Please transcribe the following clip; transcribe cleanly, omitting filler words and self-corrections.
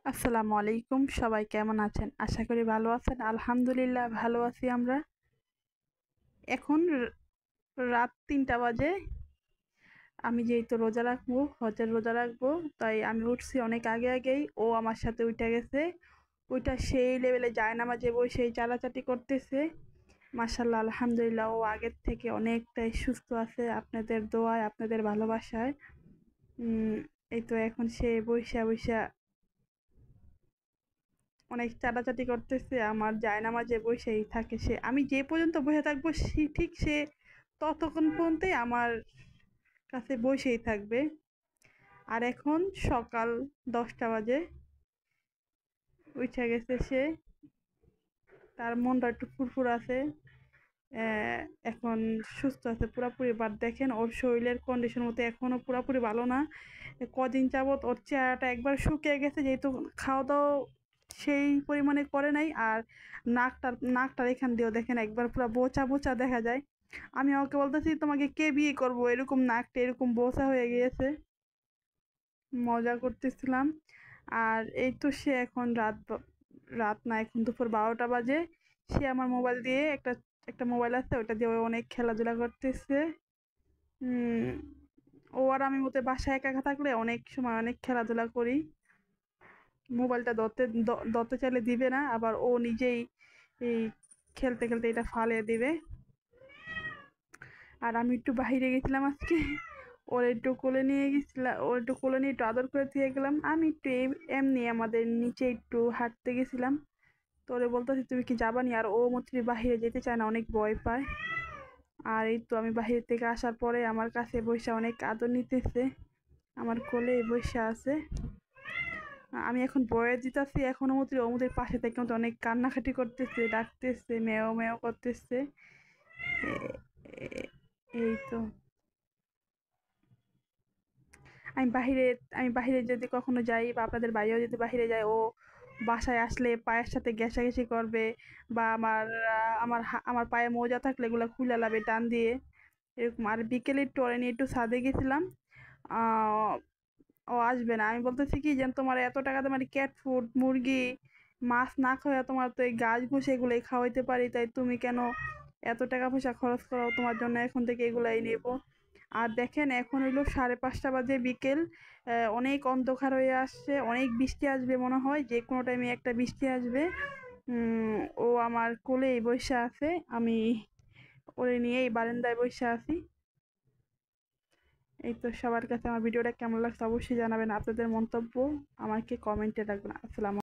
আসসালামু আলাইকুম, সবাই কেমন আছেন? আশা করি ভালো আছেন। আলহামদুলিল্লাহ ভালো আছি আমরা। এখন রাত ৩টা বাজে। আমি যেহেতু রোজা রাখবো, হজের রোজা রাখবো, তাই আমি উঠছি অনেক আগেই। ও আমার সাথে উইঠা গেছে। ওইটা সেই লেভেলে জায়নামাজে বইসে চালাচালি করতেছে। মাশাআল্লাহ আলহামদুলিল্লাহ ও আগের থেকে অনেকটাই সুস্থ আছে আপনাদের দোয়ায়, আপনাদের ভালোবাসায়। উম এই তো এখন সে বইসা অনেক চাটাচাটি করতেছে। আমার জায়নামাজে বসেই থাকে সে। আমি যে পর্যন্ত বসে থাকবো সে ততক্ষণ পর্যন্তই আমার কাছে বসেই থাকবে। আর এখন সকাল 10টা বাজে, উঠে গেছে সে। তার মনটা একটু ফুরফুর আছে। এখন সুস্থ আছে পুরাপুরি। বাট দেখেন ওর শরীরের কন্ডিশন মতো এখনো পুরাপুরি ভালো না। কদিন যাবত ওর চেহারাটা একবার শুকিয়ে গেছে, যেহেতু খাওয়া দাওয়া সেই পরিমাণে করে নাই। আর নাকটার এখান দিয়েও দেখেন একবার পুরো বোচা বোচা দেখা যায়। আমি ওকে বলতেছি তোমাকে কে বিয়ে করবো, এরকম নাকটা এরকম বোচা হয়ে গিয়েছে। মজা করতেছিলাম। আর এই তো সে এখন রাত না, এখন দুপুর 12টা বাজে। সে আমার মোবাইল দিয়ে একটা মোবাইল আছে, ওটা দিয়ে ও অনেক খেলাধুলা করতেছে। উম ও আর আমি মতে বাসায় একা একা থাকলে অনেক সময় অনেক খেলাধুলা করি। মোবাইলটা ধরতে চাইলে দিবে না, আবার ও নিজেই এই খেলতে খেলতে এটা ফালিয়ে দিবে। আর আমি একটু বাইরে গেছিলাম আজকে। ওর একটু কোলে নিয়ে একটু আদর করে দিয়ে গেলাম। আমি একটু এমনি আমাদের নিচে একটু হাঁটতে গেছিলাম। তো ওরে বলতেছি তুমি কি যাবানি, আর ও মধ্যে বাহিরে যেতে চায় না, অনেক ভয় পায়। আর এই তো আমি বাহির থেকে আসার পরে আমার কাছে বইসা অনেক আদর নিতেছে, আমার কোলে বইসা আছে। আমি এখন বয়ে দিতেছি, এখন ওদের পাশে থেকে কিন্তু অনেক কান্নাকাটি করতেছে, ডাকতেছে, মেও মেও করতেছে। এ- এ- এই তো আমি বাহিরে আমি বাহিরে যদি কখনো যাই, বা আপনাদের বাইরেও যদি বাহিরে যায়, ও বাসায় আসলে পায়ের সাথে ঘেঁষাঘেঁষি করবে। বা আমার পায়ে মোজা থাকলে এগুলো খুলে লাবে টান দিয়ে, এরকম। আর বিকেলে একটু ওরে নিয়ে একটু ছাদে গেছিলাম। আহ ও আসবে না। আমি বলতেছি কি যেন তোমার এত টাকা তোমার ক্যাট ফুড মুরগি মাছ না খাওয়া, তোমার তো এই গাছ ঘুষে এগুলোই খাওয়াইতে পারি, তাই তুমি কেন এত টাকা পয়সা খরচ করো? তোমার জন্য এখন থেকে এগুলাই নেব। আর দেখেন এখন হইলো 5:30 বাজে বিকেল। অনেক অন্ধকার হয়ে আসছে, অনেক বৃষ্টি আসবে মনে হয়, যে কোনো টাইমে একটা বৃষ্টি আসবে। ও আমার কোলেই বসে আছে। আমি ওরে নিয়ে এই বারান্দায় বসে আছি। এই তো সবার কাছে আমার ভিডিওটা কেমন লাগছে অবশ্যই জানাবেন। আপনাদের মন্তব্য আমাকে কমেন্টে রাখবেন। আসসালামু